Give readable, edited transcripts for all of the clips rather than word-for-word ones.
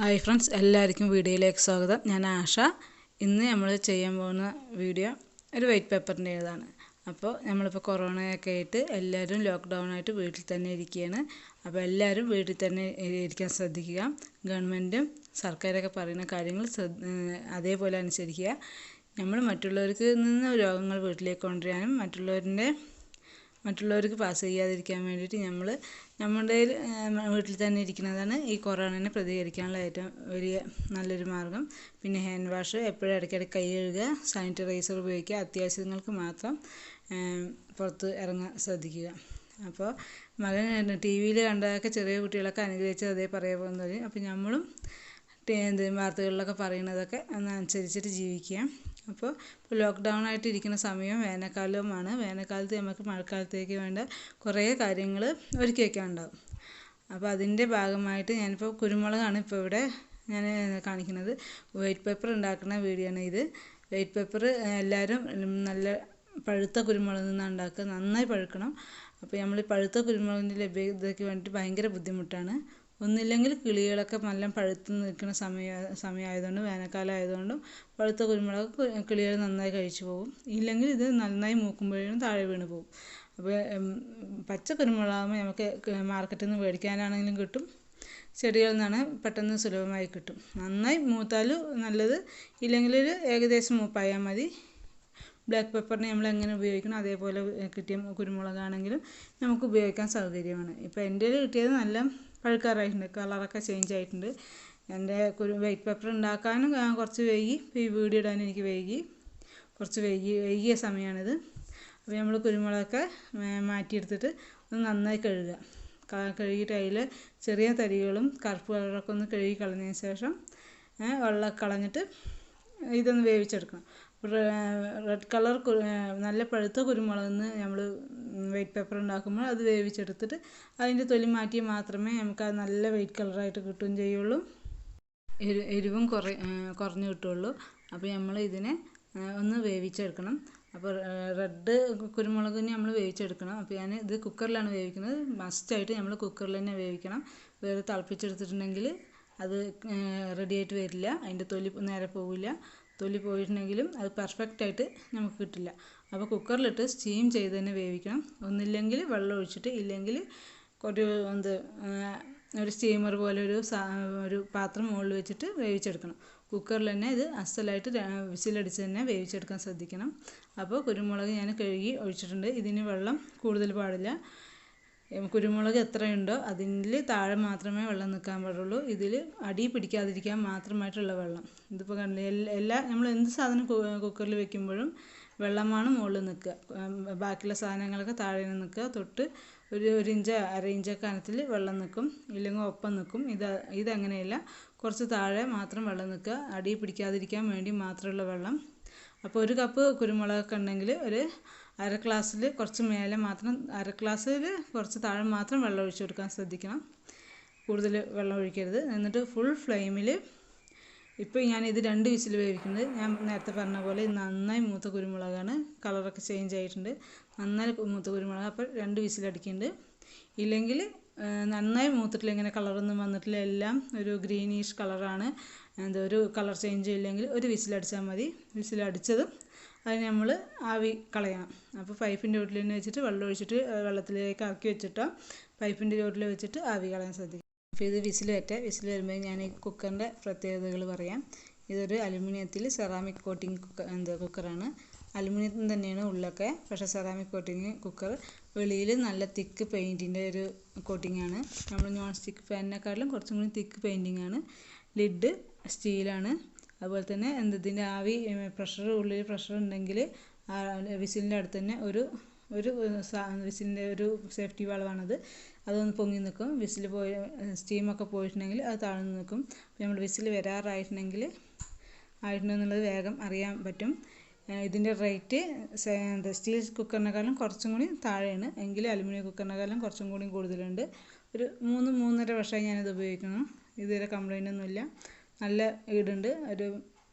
Hi friends, എല്ലാവർക്കും വീഡിയോയിലേക്ക് സ്വാഗതം. ഞാൻ ആഷ. ഇന്ന് നമ്മൾ ചെയ്യാൻ പോകുന്ന വീഡിയോ ഒരു വൈറ്റ് പേപ്പറിൻ്റേതാണ്. അപ്പോൾ നമ്മളിപ്പോൾ കൊറോണയൊക്കെ ആയിട്ട് എല്ലാവരും ലോക്ക്ഡൗൺ ആയിട്ട് വീട്ടിൽ തന്നെ ഇരിക്കുകയാണ്. അപ്പോൾ എല്ലാവരും വീട്ടിൽ തന്നെ ഇരിക്കാൻ ശ്രദ്ധിക്കുക. ഗവൺമെൻറ്റും സർക്കാരൊക്കെ പറയുന്ന കാര്യങ്ങൾ അതേപോലെ അനുസരിക്കുക. നമ്മൾ മറ്റുള്ളവർക്ക് നിന്ന് രോഗങ്ങൾ വീട്ടിലേക്ക് കൊണ്ടുവരാനും മറ്റുള്ളവർക്ക് പാസ് ചെയ്യാതിരിക്കാൻ വേണ്ടിയിട്ട് നമ്മുടെ വീട്ടിൽ തന്നെ ഇരിക്കുന്നതാണ് ഈ കൊറോണയെ പ്രതികരിക്കാനുള്ള ഏറ്റവും വലിയ നല്ലൊരു മാർഗ്ഗം. പിന്നെ ഹാൻഡ് വാഷ് എപ്പോഴും ഇടയ്ക്കിടയ്ക്ക് കൈ കഴുകുക, സാനിറ്റൈസർ ഉപയോഗിക്കുക, അത്യാവശ്യങ്ങൾക്ക് മാത്രം പുറത്ത് ഇറങ്ങാൻ ശ്രദ്ധിക്കുക. അപ്പോൾ മകൻ ടി വിയിൽ കണ്ടതൊക്കെ ചെറിയ കുട്ടികളൊക്കെ അനുഗ്രഹിച്ച് അതേ പറയാൻ പോകുന്നത്. അപ്പോൾ നമ്മളും വാർത്തകളിലൊക്കെ പറയുന്നതൊക്കെ ഒന്ന് അനുസരിച്ചിട്ട് ജീവിക്കുക. അപ്പോൾ ലോക്ക്ഡൗൺ ആയിട്ട് ഇരിക്കുന്ന സമയം വേനൽക്കാലവുമാണ്. വേനൽക്കാലത്ത് നമുക്ക് മഴക്കാലത്തേക്ക് വേണ്ട കുറേ കാര്യങ്ങൾ ഒരുക്കി വയ്ക്കാനുണ്ടാവും. അപ്പോൾ അതിൻ്റെ ഭാഗമായിട്ട് ഞാനിപ്പോൾ കുരുമുളകാണ് ഇപ്പോൾ ഇവിടെ ഞാൻ കാണിക്കുന്നത്. വൈറ്റ് പേപ്പർ ഉണ്ടാക്കുന്ന വീഡിയോ ആണ് ഇത്. വൈറ്റ് പേപ്പർ എല്ലാവരും നല്ല പഴുത്ത കുരുമുളകിൽ നിന്നാണ് ഉണ്ടാക്കുക. നന്നായി പഴുക്കണം. അപ്പോൾ നമ്മൾ പഴുത്ത കുരുമുളകിൻ്റെ ലഭ്യതയ്ക്ക് വേണ്ടിയിട്ട് ഭയങ്കര ബുദ്ധിമുട്ടാണ്. ഒന്നില്ലെങ്കിൽ കിളികളൊക്കെ നല്ല പഴുത്ത് നിൽക്കുന്ന സമയമായതുകൊണ്ടും വേനൽക്കാലം ആയതുകൊണ്ടും പഴുത്ത കുരുമുളക് കിളികൾ നന്നായി കഴിച്ചു പോകും. ഇല്ലെങ്കിൽ ഇത് നന്നായി മൂക്കുമ്പോഴും താഴെ വീണ് പോകും. അപ്പോൾ പച്ച കുരുമുളകാകുമ്പോൾ നമുക്ക് മാർക്കറ്റിൽ നിന്ന് മേടിക്കാനാണെങ്കിലും കിട്ടും, ചെടികളിൽ നിന്നാണ് പെട്ടെന്ന് സുലഭമായി കിട്ടും. നന്നായി മൂത്താൽ നല്ലത്, ഇല്ലെങ്കിൽ ഒരു ഏകദേശം മൂപ്പായാൽ മതി. ബ്ലാക്ക് പെപ്പറിനെ നമ്മൾ എങ്ങനെ ഉപയോഗിക്കണം അതേപോലെ കിട്ടിയ കുരുമുളകാണെങ്കിലും നമുക്ക് ഉപയോഗിക്കാൻ സൗകര്യമാണ്. ഇപ്പോൾ എൻ്റെ കിട്ടിയത് നല്ല പഴുക്കാറായിട്ടുണ്ട്, കളറൊക്കെ ചേഞ്ച് ആയിട്ടുണ്ട്. എൻ്റെ വൈറ്റ് പേപ്പർ ഉണ്ടാക്കാനും കുറച്ച് വൈകി, ഈ വീഡിയോ ഇടാനും എനിക്ക് കുറച്ച് വൈകിയ സമയമാണിത്. അപ്പോൾ നമ്മൾ കുരുമുളകൊക്കെ മാറ്റിയെടുത്തിട്ട് ഒന്ന് നന്നായി കഴുകുക. കഴുകിയിട്ട് അതിൽ ചെറിയ തരികളും കറുപ്പ് കളറൊക്കെ ഒന്ന് കഴുകി കളഞ്ഞതിന് ശേഷം വെള്ളം കളഞ്ഞിട്ട് ഇതൊന്ന് വേവിച്ചെടുക്കണം. റെഡ് കളർ നല്ല പഴുത്ത കുരുമുളകിൽ നിന്ന് നമ്മൾ വൈറ്റ് പേപ്പർ ഉണ്ടാക്കുമ്പോൾ അത് വേവിച്ചെടുത്തിട്ട് അതിൻ്റെ തൊലി മാറ്റി മാത്രമേ നമുക്ക് അത് നല്ല വൈറ്റ് കളറായിട്ട് കിട്ടുകയും ചെയ്യുള്ളൂ, എരിവും കുറഞ്ഞ് കിട്ടുള്ളൂ. അപ്പോൾ നമ്മൾ ഇതിനെ ഒന്ന് വേവിച്ചെടുക്കണം. അപ്പോൾ റെഡ് കുരുമുളകിനെ നമ്മൾ വേവിച്ചെടുക്കണം. അപ്പോൾ ഞാൻ ഇത് കുക്കറിലാണ് വേവിക്കുന്നത്. മസ്റ്റായിട്ട് നമ്മൾ കുക്കറിൽ തന്നെ വേവിക്കണം. വേറെ തിളപ്പിച്ചെടുത്തിട്ടുണ്ടെങ്കിൽ അത് റെഡിയായിട്ട് വരില്ല, അതിൻ്റെ തൊലി നേരെ പോവില്ല. തൊലി പോയിട്ടുണ്ടെങ്കിലും അത് പെർഫെക്റ്റായിട്ട് നമുക്ക് കിട്ടില്ല. അപ്പോൾ കുക്കറിലിട്ട് സ്റ്റീം ചെയ്ത് തന്നെ വേവിക്കണം. ഒന്നില്ലെങ്കിൽ വെള്ളം ഒഴിച്ചിട്ട്, ഇല്ലെങ്കിൽ ഒരു സ്റ്റീമർ പോലെ ഒരു പാത്രം മുകളിൽ വെച്ചിട്ട് വേവിച്ചെടുക്കണം. കുക്കറിൽ തന്നെ ഇത് അസലായിട്ട് വിസിലടിച്ച് തന്നെ വേവിച്ചെടുക്കാൻ ശ്രദ്ധിക്കണം. അപ്പോൾ കുരുമുളക് ഞാൻ കഴുകി ഒഴിച്ചിട്ടുണ്ട്. ഇതിന് വെള്ളം കൂടുതൽ പാടില്ല. കുരുമുളക് എത്രയുണ്ടോ അതിൽ താഴെ മാത്രമേ വെള്ളം നിൽക്കാൻ പാടുള്ളൂ. ഇതിൽ അടി പിടിക്കാതിരിക്കാൻ മാത്രമായിട്ടുള്ള വെള്ളം. ഇതിപ്പോൾ കണ്ടില്ലേ, നമ്മൾ എന്ത് സാധനം കുക്കറിൽ വെക്കുമ്പോഴും വെള്ളമാണ് മുകളിൽ നിൽക്കുക, ബാക്കിയുള്ള സാധനങ്ങളൊക്കെ താഴെ നിൽക്കുക. തൊട്ട് ഒരു ഇഞ്ച് അര ഇഞ്ച് കനത്തിൽ വെള്ളം നിൽക്കും, ഇല്ലെങ്കിൽ ഒപ്പം നിൽക്കും. ഇതങ്ങനെയല്ല, കുറച്ച് താഴെ മാത്രം വെള്ളം നിൽക്കുക, അടി പിടിക്കാതിരിക്കാൻ വേണ്ടി മാത്രമുള്ള വെള്ളം. അപ്പോൾ ഒരു കപ്പ് കുരുമുളകൊക്കെ ഉണ്ടെങ്കിൽ ഒരു അര ഗ്ലാസ്സിൽ കുറച്ച് മേലെ മാത്രം, അര ഗ്ലാസ്സിൽ കുറച്ച് താഴെ മാത്രം വെള്ളം ഒഴിച്ചു കൊടുക്കാൻ ശ്രദ്ധിക്കണം. കൂടുതൽ വെള്ളം ഒഴിക്കരുത്. എന്നിട്ട് ഫുൾ ഫ്ലെയിമിൽ, ഇപ്പോൾ ഞാനിത് 2 വിസിൽ വേവിക്കുന്നത്. ഞാൻ നേരത്തെ പറഞ്ഞ പോലെ നന്നായി മൂത്ത കുരുമുളകാണ്, കളറൊക്കെ ചേഞ്ച് ആയിട്ടുണ്ട്. നന്നായി മൂത്ത കുരുമുളക്. അപ്പോൾ 2 വിസിലടിക്കുന്നുണ്ട്. ഇല്ലെങ്കിൽ നന്നായി മൂത്തിട്ടില്ല, ഇങ്ങനെ കളറൊന്നും വന്നിട്ടില്ല, എല്ലാം ഒരു ഗ്രീനിഷ് കളറാണ്, ഒരു കളർ ചേഞ്ചും ഇല്ലെങ്കിൽ ഒരു വിസിലടിച്ചാൽ മതി. വിസിലടിച്ചതും അത് നമ്മൾ ആവി കളയണം. അപ്പോൾ പൈപ്പിൻ്റെ ചോട്ടിൽ തന്നെ വെച്ചിട്ട് വെള്ളം ഒഴിച്ചിട്ട് വെള്ളത്തിലേക്ക് ഇറക്കി വെച്ചിട്ടോ പൈപ്പിൻ്റെ ചോട്ടിൽ വെച്ചിട്ട് ആവി കളയാൻ ശ്രദ്ധിക്കും. അപ്പോൾ ഇത് വിസിൽ വരുമ്പോൾ ഞാൻ ഈ കുക്കറിൻ്റെ പ്രത്യേകതകൾ പറയാം. ഇതൊരു അലുമിനിയത്തിൽ സെറാമിക് കോട്ടിങ് കുക്കറാണ്. അലുമിനിയത്തിൽ തന്നെയാണ് ഉള്ളൊക്കെ, പക്ഷേ സെറാമിക് കോട്ടിങ് കുക്കർ. വെളിയിൽ നല്ല തിക്ക് പെയിൻറ്റിൻ്റെ ഒരു കോട്ടിങ്ങാണ്. നമ്മൾ നോൺ സ്റ്റിക്ക് പാനിനെക്കാട്ടിലും കുറച്ചും കൂടി തിക്ക് പെയിൻറ്റിങ്ങാണ്. ലിഡ് സ്റ്റീലാണ്. അതുപോലെ തന്നെ ഇതിൻ്റെ ആവി ഉള്ളിൽ പ്രഷർ ഉണ്ടെങ്കിൽ വിസിലിൻ്റെ അടുത്ത് തന്നെ ഒരു വിസിലിൻ്റെ ഒരു സേഫ്റ്റി വാൾവാണത്. അതൊന്ന് പൊങ്ങി നിൽക്കും. വിസിൽ സ്റ്റീമൊക്കെ പോയിട്ടുണ്ടെങ്കിൽ അത് താഴ്ന്നു നിൽക്കും. അപ്പോൾ നമ്മൾ വിസിൽ ആയിട്ടുണ്ടെന്നുള്ളത് വേഗം അറിയാൻ പറ്റും. ഇതിൻ്റെ റേറ്റ് സ്റ്റീൽ കുക്കറിനെക്കാളും കുറച്ചും കൂടി താഴെയാണ്, എങ്കിലും അലുമിനിയം കുക്കറിനെക്കാളും കുറച്ചും കൂടി കൂടുതലുണ്ട്. ഒരു 3-3.5 വർഷമായി ഞാനിത് ഉപയോഗിക്കുന്നു. ഇതുവരെ കംപ്ലൈൻ്റ് ഒന്നുമില്ല, നല്ല ഈടുണ്ട്. ഒരു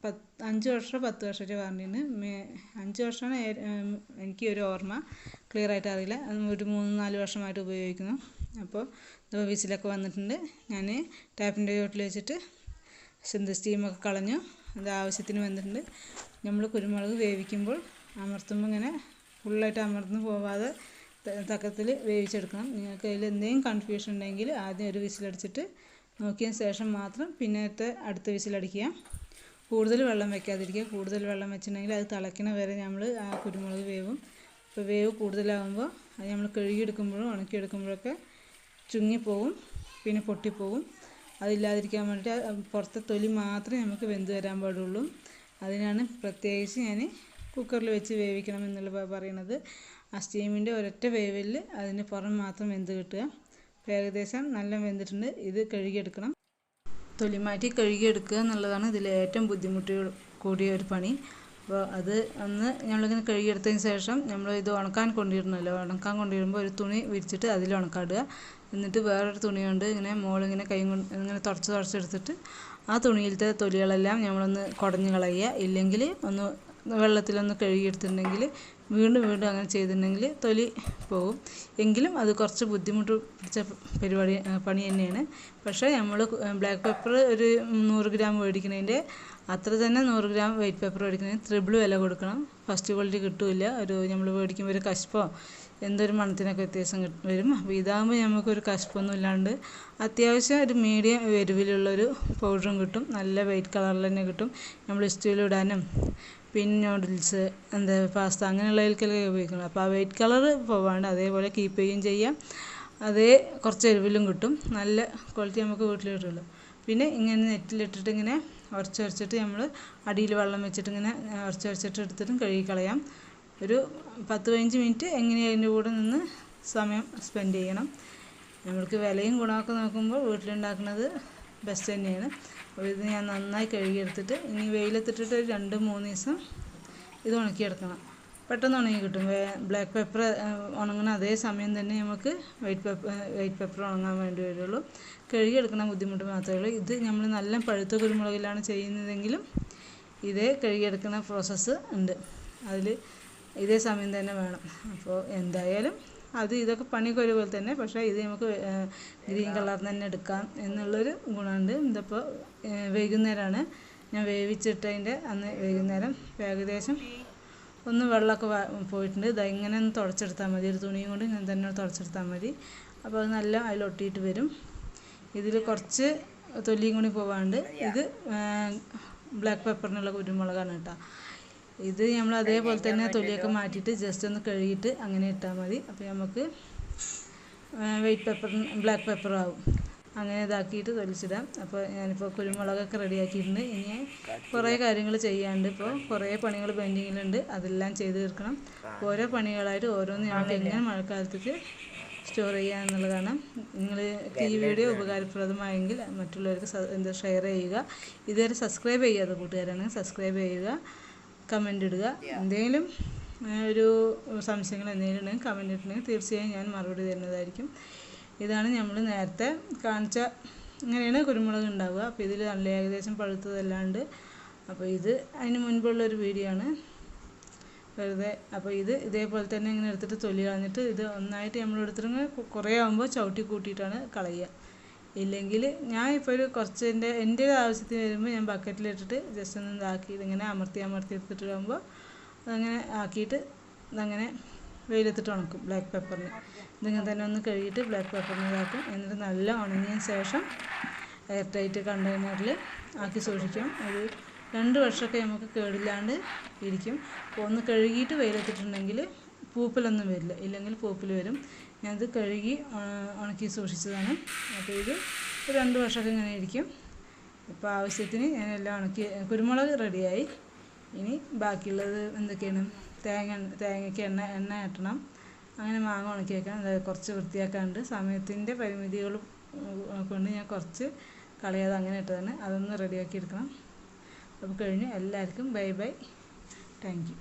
5 വർഷം 10 വർഷത്തെ വാറണ്ടിയുണ്ട്. 5 വർഷമാണ് എനിക്ക് ഒരു ഓർമ്മ, ക്ലിയർ ആയിട്ട് അറിയില്ല. ഒരു 3-4 വർഷമായിട്ട് ഉപയോഗിക്കുന്നു. അപ്പോൾ വിസിലൊക്കെ വന്നിട്ടുണ്ട്. ഞാൻ ടാപ്പിൻ്റെ ചോട്ടിൽ വെച്ചിട്ട് സ്റ്റീമൊക്കെ കളഞ്ഞു. അത് ആവശ്യത്തിന് വെന്തിട്ടുണ്ട്. നമ്മൾ കുരുമുളക് വേവിക്കുമ്പോൾ അമർത്തുമ്പോൾ ഇങ്ങനെ ഫുള്ളായിട്ട് അമർന്ന് പോവാതെ തക്കത്തിൽ വേവിച്ചെടുക്കണം. നിങ്ങൾക്ക് അതിൽ എന്തെങ്കിലും കൺഫ്യൂഷൻ ഉണ്ടെങ്കിൽ ആദ്യം ഒരു വിസിലടിച്ചിട്ട് നോക്കിയതിന് ശേഷം മാത്രം പിന്നത്തെ അടുത്ത വിസിലടിക്കുക. കൂടുതൽ വെള്ളം വെക്കാതിരിക്കുക. കൂടുതൽ വെള്ളം വെച്ചിട്ടുണ്ടെങ്കിൽ അത് തിളയ്ക്കണ വരെ നമ്മൾ ആ കുരുമുളക് വേവും. അപ്പോൾ വേവ് കൂടുതലാകുമ്പോൾ അത് നമ്മൾ കഴുകിയെടുക്കുമ്പോഴും ഉണക്കിയെടുക്കുമ്പോഴൊക്കെ ചുങ്ങിപ്പോവും, പിന്നെ പൊട്ടിപ്പോവും. അതില്ലാതിരിക്കാൻ വേണ്ടിയിട്ട് പുറത്തെ തൊലി മാത്രമേ നമുക്ക് വെന്ത് വരാൻ പാടുള്ളൂ. അതിനാണ് പ്രത്യേകിച്ച് ഞാൻ കുക്കറിൽ വെച്ച് വേവിക്കണം എന്നുള്ള പറയുന്നത്. ആ സ്റ്റീമിൻ്റെ ഒരൊറ്റ വേവിൽ അതിന് പുറം മാത്രം വെന്ത് കിട്ടുക. ഏകദേശം നല്ല വെന്തിട്ടുണ്ട്. ഇത് കഴുകിയെടുക്കണം. തൊലി മാറ്റി കഴുകിയെടുക്കുക എന്നുള്ളതാണ് ഇതിൽ ഏറ്റവും ബുദ്ധിമുട്ട് കൂടിയ ഒരു പണി. അപ്പോൾ അത് നമ്മളിങ്ങനെ കഴുകിയെടുത്തതിന് ശേഷം നമ്മൾ ഇത് ഉണക്കാൻ കൊണ്ടിരുന്നല്ലോ, ഉണക്കാൻ കൊണ്ടിരുമ്പോൾ ഒരു തുണി വിരിച്ചിട്ട് അതിൽ ഉണക്കാടുക. എന്നിട്ട് വേറൊരു തുണി കൊണ്ട് ഇങ്ങനെ മുകളിങ്ങനെ കൈ കൊണ്ട് ഇങ്ങനെ തുടച്ചെടുത്തിട്ട് ആ തുണിയിലത്തെ തൊലികളെല്ലാം നമ്മളൊന്ന് കുടഞ്ഞ് കളയുക. ഇല്ലെങ്കിൽ ഒന്ന് വെള്ളത്തിലൊന്ന് കഴുകിയെടുത്തിട്ടുണ്ടെങ്കിൽ വീണ്ടും അങ്ങനെ ചെയ്തിട്ടുണ്ടെങ്കിൽ തൊലി പോകും. എങ്കിലും അത് കുറച്ച് ബുദ്ധിമുട്ട് പിടിച്ച പണി തന്നെയാണ്. പക്ഷേ നമ്മൾ ബ്ലാക്ക് പെപ്പർ ഒരു 100 ഗ്രാം മേടിക്കുന്നതിൻ്റെ അത്ര തന്നെ 100 ഗ്രാം വൈറ്റ് പെപ്പർ മേടിക്കുന്നതിന് ട്രിപ്പിൾ വില കൊടുക്കണം. ഫസ്റ്റ് ക്വാളിറ്റി കിട്ടില്ല. നമ്മൾ മേടിക്കുമ്പോൾ ഒരു കശപ്പോ എന്തൊരു മണത്തിനൊക്കെ വ്യത്യാസം വരും. അപ്പോൾ ഇതാകുമ്പോൾ നമുക്കൊരു കശപ്പൊന്നും ഇല്ലാണ്ട് അത്യാവശ്യം ഒരു മീഡിയം എരിവിലുള്ളൊരു പൗഡറും കിട്ടും. നല്ല വൈറ്റ് കളറിൽ തന്നെ കിട്ടും. നമ്മൾ സ്റ്റൂവിലിടാനും പിന്നെ നൂഡിൽസ് പാസ്ത അങ്ങനെയുള്ളതിലേക്കൊക്കെ ഉപയോഗിക്കണം. അപ്പോൾ ആ വൈറ്റ് കളർ പോവാണ്ട് അതേപോലെ കീപ്പ് ചെയ്യുകയും ചെയ്യാം. അതേ കുറച്ച് എരിവിലും കിട്ടും. നല്ല ക്വാളിറ്റി നമുക്ക് വീട്ടിൽ കിട്ടുള്ളൂ. പിന്നെ ഇങ്ങനെ നെറ്റിലിട്ടിട്ട് ഇങ്ങനെ ഉരച്ചിട്ട് നമ്മൾ അടിയിൽ വെള്ളം വെച്ചിട്ട് ഇങ്ങനെ ഉരച്ചിട്ട് എടുത്തിട്ടും കഴുകിക്കളയാം. ഒരു 10-15 മിനിറ്റ് എങ്ങനെയും അതിൻ്റെ കൂടെ നിന്ന് സമയം സ്പെൻഡ് ചെയ്യണം. നമ്മൾക്ക് വിലയും ഗുണമൊക്കെ നോക്കുമ്പോൾ വീട്ടിലുണ്ടാക്കുന്നത് ബെസ്റ്റ് തന്നെയാണ്. അപ്പോൾ ഇത് ഞാൻ നന്നായി കഴുകിയെടുത്തിട്ട് ഇനി വെയിലത്തിട്ടിട്ട് ഒരു 2-3 ദിവസം ഇത് ഉണക്കിയെടുക്കണം. പെട്ടെന്ന് ഉണങ്ങി കിട്ടും. ബ്ലാക്ക് പെപ്പർ ഉണങ്ങുന്ന അതേ സമയം തന്നെ നമുക്ക് വൈറ്റ് പെപ്പർ ഉണങ്ങാൻ വേണ്ടി വരുള്ളൂ. കഴുകിയെടുക്കുന്ന ബുദ്ധിമുട്ട് മാത്രമേ ഉള്ളൂ. ഇത് നമ്മൾ നല്ല പഴുത്ത കുരുമുളകിലാണ് ചെയ്യുന്നതെങ്കിലും ഇതേ കഴുകിയെടുക്കുന്ന പ്രോസസ്സ് ഉണ്ട്. അതിൽ ഇതേ സമയം തന്നെ വേണം. അപ്പോൾ എന്തായാലും ഇതൊക്കെ പണിയൊക്കെ ഒരുപോലെ തന്നെ. പക്ഷേ ഇത് നമുക്ക് ഗ്രീൻ കളറിൽ തന്നെ എടുക്കാം എന്നുള്ളൊരു ഗുണമുണ്ട്. ഇതിപ്പോൾ വൈകുന്നേരമാണ് ഞാൻ വേവിച്ചിട്ടതിൻ്റെ അന്ന് വൈകുന്നേരം ഏകദേശം ഒന്ന് വെള്ളമൊക്കെ പോയിട്ടുണ്ട്. ഇങ്ങനെ ഒന്ന് തുടച്ചെടുത്താൽ മതി. ഒരു തുണിയും കൊണ്ട് ഞാൻ തന്നെ തുടച്ചെടുത്താൽ മതി. അപ്പോൾ അത് നല്ല അതിലൊട്ടിയിട്ട് വരും. ഇതിൽ കുറച്ച് തൊലിയും കൂടി പോവാണ്ട്. ഇത് ബ്ലാക്ക് പെപ്പറിനുള്ള കുരുമുളകാണ് കേട്ടോ. ഇത് നമ്മൾ അതേപോലെ തന്നെ തൊലിയൊക്കെ മാറ്റിയിട്ട് ജസ്റ്റ് ഒന്ന് കഴുകിയിട്ട് അങ്ങനെ ഇട്ടാൽ മതി. അപ്പോൾ നമുക്ക് ബ്ലാക്ക് പെപ്പർ ആവും. അങ്ങനെ ഇതാക്കിയിട്ട് തൊലിച്ചിടാം. അപ്പോൾ ഞാനിപ്പോൾ കുരുമുളകൊക്കെ റെഡിയാക്കിയിട്ടുണ്ട്. ഇനി കുറേ കാര്യങ്ങൾ ചെയ്യാണ്ട്. ഇപ്പോൾ കുറേ പണികൾ പെൻഡിങ്ങിലുണ്ട്. അതെല്ലാം ചെയ്ത് തീർക്കണം. ഓരോ പണികളായിട്ട് ഓരോന്ന് നമുക്ക് എങ്ങനെ മഴക്കാലത്തേക്ക് സ്റ്റോർ ചെയ്യുക എന്നുള്ളതാണ്. നിങ്ങൾക്ക് ഈ വീഡിയോ ഉപകാരപ്രദമായെങ്കിൽ മറ്റുള്ളവർക്ക് ഷെയർ ചെയ്യുക. ഇതുവരെ സബ്സ്ക്രൈബ് ചെയ്യാത്ത കൂട്ടുകാരാണെങ്കിൽ സബ്സ്ക്രൈബ് ചെയ്യുക. കമൻ്റ് ഇടുക. എന്തെങ്കിലും ഒരു സംശയങ്ങൾ എന്തെങ്കിലും ഉണ്ടെങ്കിൽ കമൻ്റ് ഇട്ടിട്ടുണ്ടെങ്കിൽ തീർച്ചയായും ഞാൻ മറുപടി തരുന്നതായിരിക്കും. ഇതാണ് നമ്മൾ നേരത്തെ കാണിച്ച ഇങ്ങനെയാണ് കുരുമുളക് ഉണ്ടാവുക. അപ്പോൾ ഇതിൽ നല്ല ഏകദേശം പഴുത്തതല്ലാണ്ട്. അപ്പോൾ ഇത് അതിന് മുൻപുള്ളൊരു വീഡിയോ ആണ് വെറുതെ. അപ്പോൾ ഇതേപോലെ തന്നെ ഇങ്ങനെ എടുത്തിട്ട് തൊലി കളഞ്ഞിട്ട് ഇത് ഒന്നായിട്ട് നമ്മൾ എടുത്തിട്ട് കുറേ ആകുമ്പോൾ ചവിട്ടി കൂട്ടിയിട്ടാണ് കളയുക. ഇല്ലെങ്കിൽ ഞാൻ ഇപ്പോൾ ഒരു കുറച്ച് എൻ്റെ ഒരു ആവശ്യത്തിന് വരുമ്പോൾ ഞാൻ ബക്കറ്റിലിട്ടിട്ട് ജസ്റ്റ് ഒന്ന് ഇതാക്കി ഇതിങ്ങനെ അമർത്തി എടുത്തിട്ടാകുമ്പോൾ അതങ്ങനെ ആക്കിയിട്ട് ഇതങ്ങനെ വെയിലത്തിട്ട് ഉണക്കും. ബ്ലാക്ക് പെപ്പറിന് ഇതിങ്ങനെ തന്നെ ഒന്ന് കഴുകിയിട്ട് ബ്ലാക്ക് പെപ്പറിന് ഇതാക്കും. എന്നിട്ട് നല്ല ഉണങ്ങിയതിന് ശേഷം എയർ ടൈറ്റ് കണ്ടെയ്നറിൽ ആക്കി സൂക്ഷിക്കും. ഒരു 2 വർഷമൊക്കെ നമുക്ക് കേടില്ലാണ്ട് ഇരിക്കും. അപ്പോൾ ഒന്ന് കഴുകിയിട്ട് വെയിലത്തിട്ടുണ്ടെങ്കിൽ പൂപ്പലൊന്നും വരില്ല. ഇല്ലെങ്കിൽ പൂപ്പൽ വരും. ഞാനിത് കഴുകി ഉണക്കി സൂക്ഷിച്ചതാണ്. അപ്പോൾ ഇത് 2 വർഷമൊക്കെ ഇങ്ങനെ ഇരിക്കും. ഇപ്പോൾ ആവശ്യത്തിന് ഞാനെല്ലാം ഉണക്കി കുരുമുളക് റെഡിയായി. ഇനി ബാക്കിയുള്ളത് എന്തൊക്കെയാണ്? തേങ്ങയ്ക്ക് എണ്ണ ആട്ടണം. അങ്ങനെ മാങ്ങ ഉണക്കി വെക്കണം. കുറച്ച് വൃത്തിയാക്കാനുണ്ട്. സമയത്തിൻ്റെ പരിമിതികൾ കൊണ്ട് ഞാൻ കുറച്ച് കളയാതെ അങ്ങനെ ഇട്ടതാണ്. അതൊന്ന് റെഡിയാക്കി എടുക്കണം. അപ്പോൾ കഴിഞ്ഞു. എല്ലാവർക്കും ബൈ. Thank you.